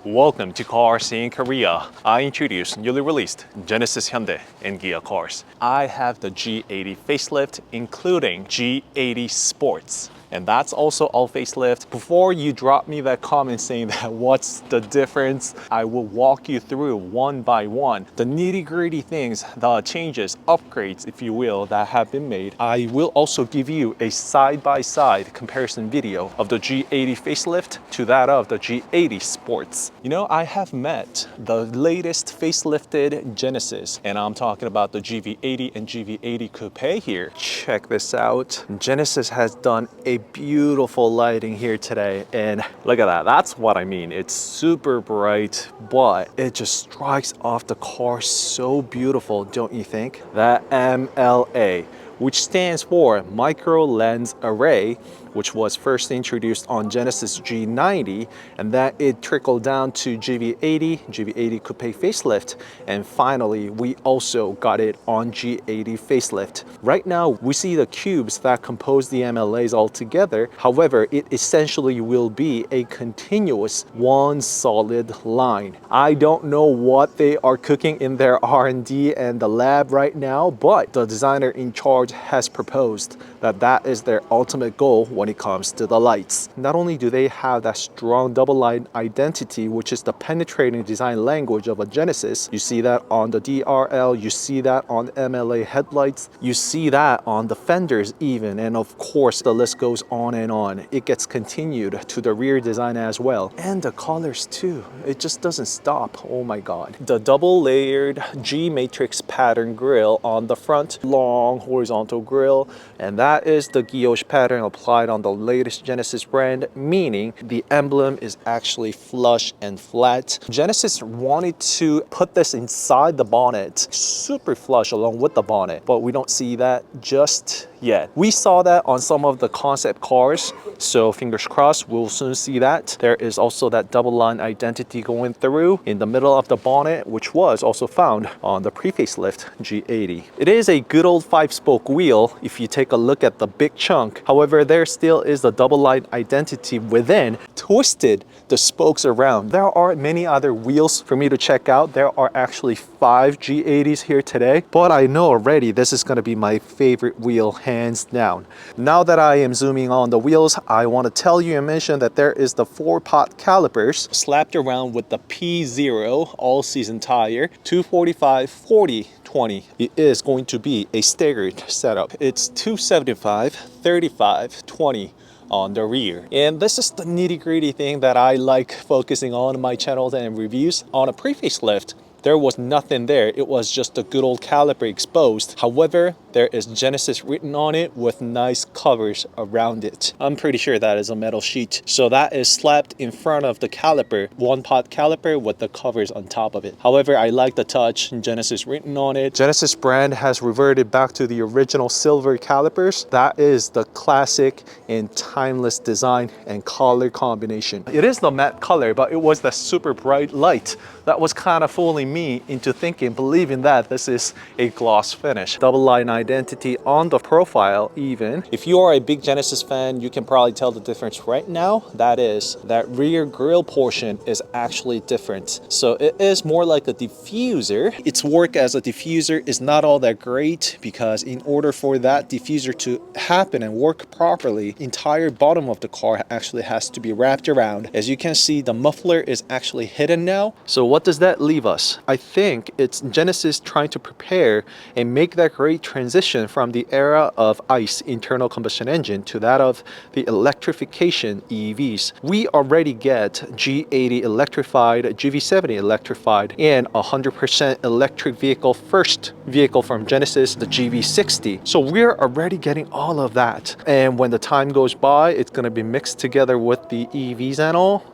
Welcome to CarSceneKorea. I introduce newly released Genesis Hyundai and Kia cars. I have the G80 Facelift, including G80 Sports. And that's also all facelift. Before you drop me that comment saying that what's the difference, I will walk you through one by one the nitty-gritty things, the changes, upgrades, if you will, that have been made. I will also give you a side-by-side comparison video of the G80 Facelift to that of the G80 Sports. You know, I have met the latest facelifted Genesis, and I'm talking about the GV80 and GV80 Coupe here. Check this out. Genesis has done a beautiful lighting here today, and look at that. That's what I mean. It's super bright, but it just strikes off the car so beautiful, don't you think? That MLA, which stands for Micro Lens Array, which was first introduced on Genesis G90, and that it trickled down to GV80, GV80 Coupe Facelift, and finally we also got it on G80 Facelift. Right now we see the cubes that compose the MLAs all together. However, it essentially will be a continuous one solid line. I don't know what they are cooking in their R&D and the lab right now, but the designer in charge has proposed that that is their ultimate goal when it comes to the lights. Not only do they have that strong double line identity, which is the penetrating design language of a Genesis, you see that on the DRL, you see that on MLA headlights, you see that on the fenders even, and of course the list goes on and on. It gets continued to the rear design as well. And the colors too, it just doesn't stop. Oh my god. The double layered G matrix pattern grille on the front, long horizontal grille, and that is the guilloche pattern applied on the latest Genesis brand, meaning the emblem is actually flush and flat. Genesis wanted to put this inside the bonnet, super flush along with the bonnet, but we don't see that just yet. We saw that on some of the concept cars, so fingers crossed we'll soon see that. There is also that double line identity going through in the middle of the bonnet, which was also found on the pre-facelift G80. It is a good old 5-spoke wheel if you take a look at the big chunk. However, there still is the double line identity within, twisted the spokes around. There are many other wheels for me to check out. There are actually 5 G80s here today, but I know already this is going to be my favorite wheel, hands down. Now that I am zooming on the wheels, I want to tell you and mention that there is the 4-pot calipers slapped around with the P0 all-season tire, 245, 40, 20. It is going to be a staggered setup. It's 275, 35, 20 on the rear. And this is the nitty-gritty thing that I like focusing on my channels and reviews. On a pre-facelift, there was nothing there. It was just a good old caliper exposed. However, there is Genesis written on it with nice covers around it. I'm pretty sure that is a metal sheet. So that is slapped in front of the caliper, 1-pot caliper with the covers on top of it. However, I like the touch, Genesis written on it. Genesis brand has reverted back to the original silver calipers. That is the classic and timeless design and color combination. It is the matte color, but it was the super bright light that was kind of fooling me into thinking, believing that this is a gloss finish. Double line identity on the profile even. If you are a big Genesis fan, you can probably tell the difference right now. That is, that rear grille portion is actually different. So it is more like a diffuser. Its work as a diffuser is not all that great, because in order for that diffuser to happen and work properly, entire bottom of the car actually has to be wrapped around. As you can see, the muffler is actually hidden now. So what does that leave us? I think it's Genesis trying to prepare and make that great transition from the era of ICE, internal combustion engine, to that of the electrification EVs. We already get G80 electrified, GV70 electrified, and 100% electric vehicle, first vehicle from Genesis, the GV60. So we're already getting all of that. And when the time goes by, it's going to be mixed together with the EVs and all.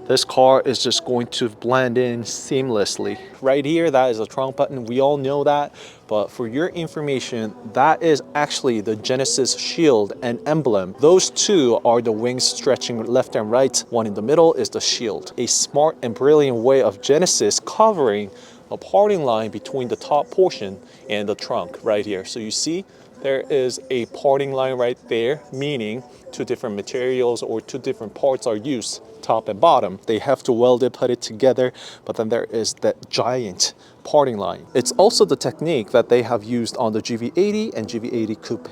This car is just going to blend in seamlessly. Right here, that is a trunk button. We all know that. But for your information, that is actually the Genesis shield and emblem. Those two are the wings stretching left and right. One in the middle is the shield. A smart and brilliant way of Genesis covering a parting line between the top portion and the trunk right here. So you see, there is a parting line right there, meaning two different materials or two different parts are used, top and bottom. They have to weld it, put it together, but then there is that giant parting line. It's also the technique that they have used on the GV80 and GV80 Coupe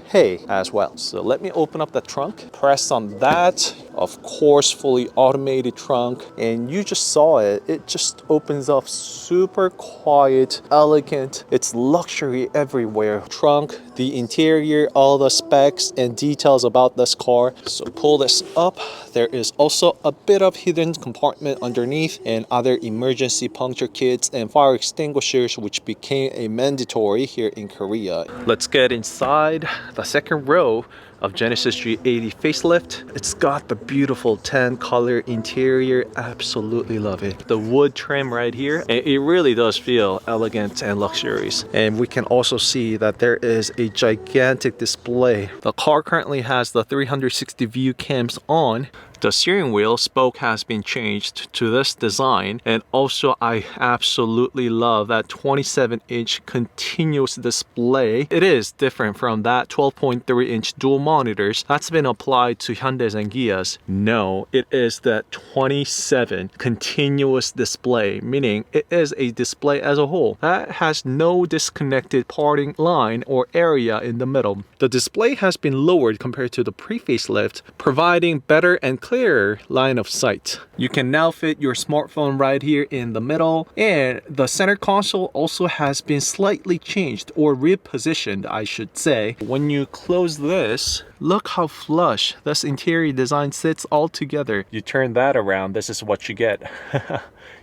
as well. So let me open up the trunk, press on that. Of course, fully automated trunk, and you just saw it. It just opens up super quiet, elegant. It's luxury everywhere. Trunk, the interior, all the specs and details about this car. So pull this up. There is also a bit of hidden compartment underneath and other emergency puncture kits and fire extinguishers, which became a mandatory here in Korea. Let's get inside the second row of Genesis G80 Facelift. It's got the beautiful tan color interior. Absolutely love it. The wood trim right here, and it really does feel elegant and luxurious. And we can also see that there is a gigantic display. The car currently has the 360 view cams on. The steering wheel spoke has been changed to this design, and also I absolutely love that 27-inch continuous display. It is different from that 12.3-inch dual monitors that's been applied to Hyundais and Kias. No, it is that 27 continuous display, meaning it is a display as a whole that has no disconnected parting line or area in the middle. The display has been lowered compared to the pre-facelift, providing better and clearer line of sight. You can now fit your smartphone right here in the middle, and the center console also has been slightly changed or repositioned, I should say. When you close this, look how flush this interior design sits all together. You turn that around, this is what you get.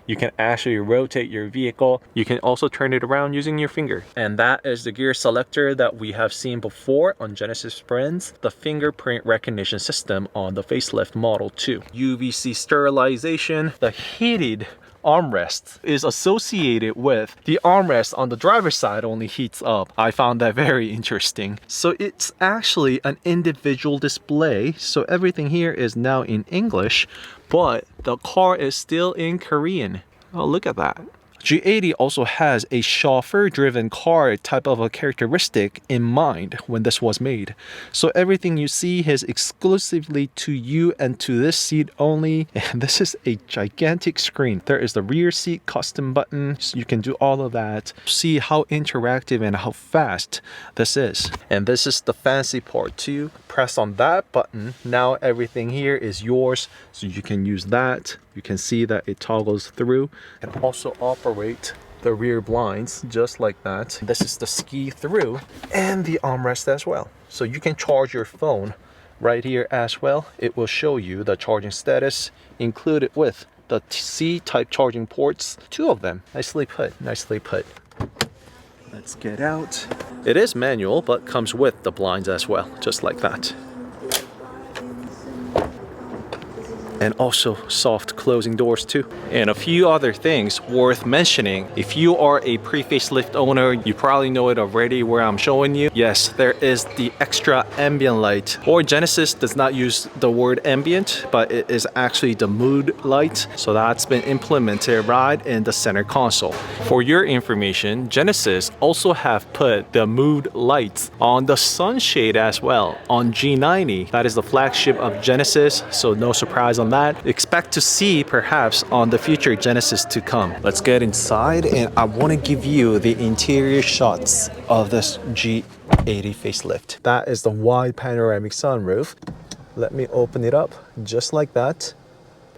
You can actually rotate your vehicle. You can also turn it around using your finger. And that is the gear selector that we have seen before on Genesis Springs, the fingerprint recognition system on the facelift Model 2. UVC sterilization, the heated armrest is associated with the armrest on the driver's side only heats up. I found that very interesting. So it's actually an individual display. So everything here is now in English, but the car is still in Korean. Oh, look at that. G80 also has a chauffeur-driven car type of a characteristic in mind when this was made. So everything you see is exclusively to you and to this seat only. And this is a gigantic screen. There is the rear seat custom button, so you can do all of that. See how interactive and how fast this is. And this is the fancy part too. Press on that button. Now everything here is yours, so you can use that. You can see that it toggles through, and also operate the rear blinds just like that. This is the ski through and the armrest as well. So you can charge your phone right here as well. It will show you the charging status included with the C-type charging ports, 2 of them. Nicely put, nicely put. Let's get out. It is manual, but comes with the blinds as well, just like that. And also soft closing doors too. And a few other things worth mentioning. If you are a pre-facelift owner, you probably know it already where I'm showing you. Yes, there is the extra ambient light, or Genesis does not use the word ambient, but it is actually the mood light. So that's been implemented right in the center console. For your information, Genesis also have put the mood lights on the sunshade as well on G90. That is the flagship of Genesis, so no surprise on that. Expect to see perhaps on the future Genesis to come. Let's get inside, and I want to give you the interior shots of this G80 facelift. That is the wide panoramic sunroof. Let me open it up just like that.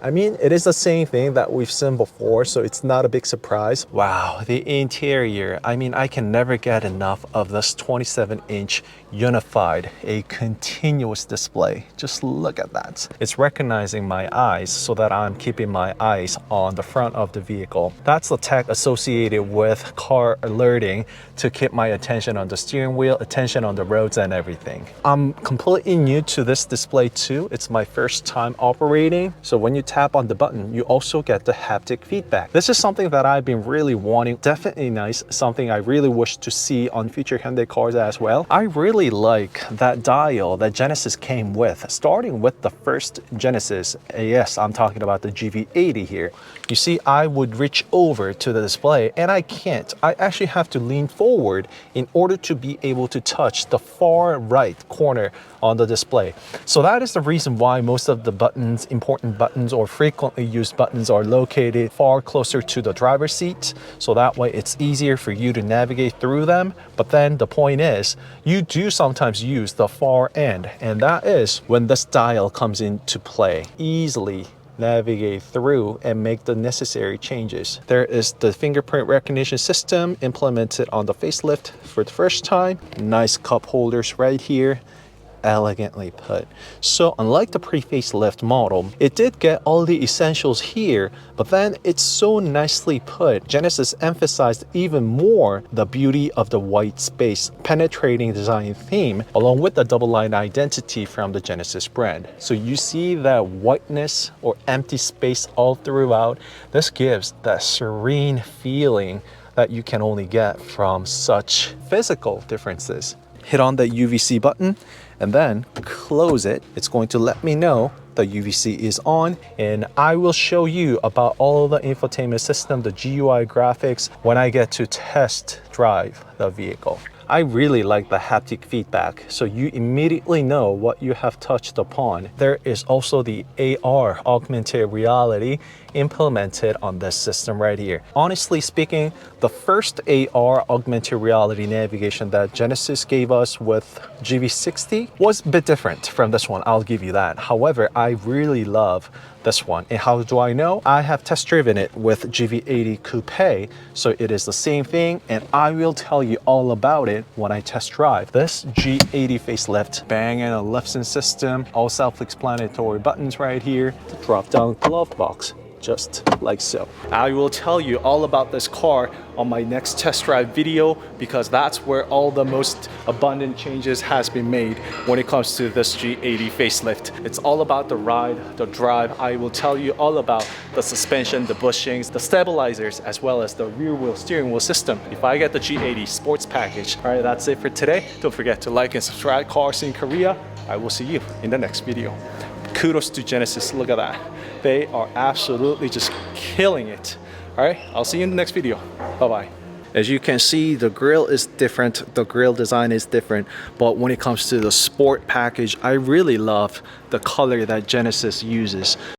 I mean, it is the same thing that we've seen before, so it's not a big surprise. Wow, the interior. I mean, I can never get enough of this 27-inch unified, a continuous display. Just look at that. It's recognizing my eyes so that I'm keeping my eyes on the front of the vehicle. That's the tech associated with car alerting to keep my attention on the steering wheel, attention on the roads and everything. I'm completely new to this display too. It's my first time operating. So when you tap on the button, you also get the haptic feedback. This is something that I've been really wanting. Definitely nice, something I really wish to see on future Hyundai cars as well. I really like that dial that Genesis came with, starting with the first Genesis. Yes, I'm talking about the GV80 here. You see, I would reach over to the display and I can't. I actually have to lean forward in order to be able to touch the far right corner on the display. So that is the reason why most of the buttons, important buttons or frequently used buttons, are located far closer to the driver's seat. So that way it's easier for you to navigate through them. But then the point is, you do sometimes use the far end, and that is when this dial comes into play. Easily navigate through and make the necessary changes. There is the fingerprint recognition system implemented on the facelift for the first time. Nice cup holders right here, elegantly put. So unlike the pre-facelift model, it did get all the essentials here, but then it's so nicely put. Genesis emphasized even more the beauty of the white space, penetrating design theme, along with the double line identity from the Genesis brand. So you see that whiteness or empty space all throughout. This gives that serene feeling that you can only get from such physical differences. Hit on the UVC button and then close it. It's going to let me know the UVC is on, and I will show you about all the infotainment system, the GUI graphics, when I get to test drive the vehicle. I really like the haptic feedback, so you immediately know what you have touched upon. There is also the AR, augmented reality, implemented on this system right here. Honestly speaking, the first AR augmented reality navigation that Genesis gave us with GV60 was a bit different from this one, I'll give you that. However, I really love this one. And how do I know? I have test driven it with GV80 Coupe, so it is the same thing, and I will tell you all about it when I test drive. This G80 facelift, Bang & Olufsen system, all self-explanatory buttons right here, the drop-down glove box, just like so. I will tell you all about this car on my next test drive video, because that's where all the most abundant changes has been made when it comes to this G80 facelift. It's all about the ride, the drive. I will tell you all about the suspension, the bushings, the stabilizers, as well as the rear wheel steering wheel system if I get the G80 sports package. All right, that's it for today. Don't forget to like and subscribe CarSceneKorea. I will see you in the next video. Kudos to Genesis, look at that. They are absolutely just killing it. All right, I'll see you in the next video. Bye-bye. As you can see, the grille is different, the grille design is different, but when it comes to the sport package, I really love the color that Genesis uses.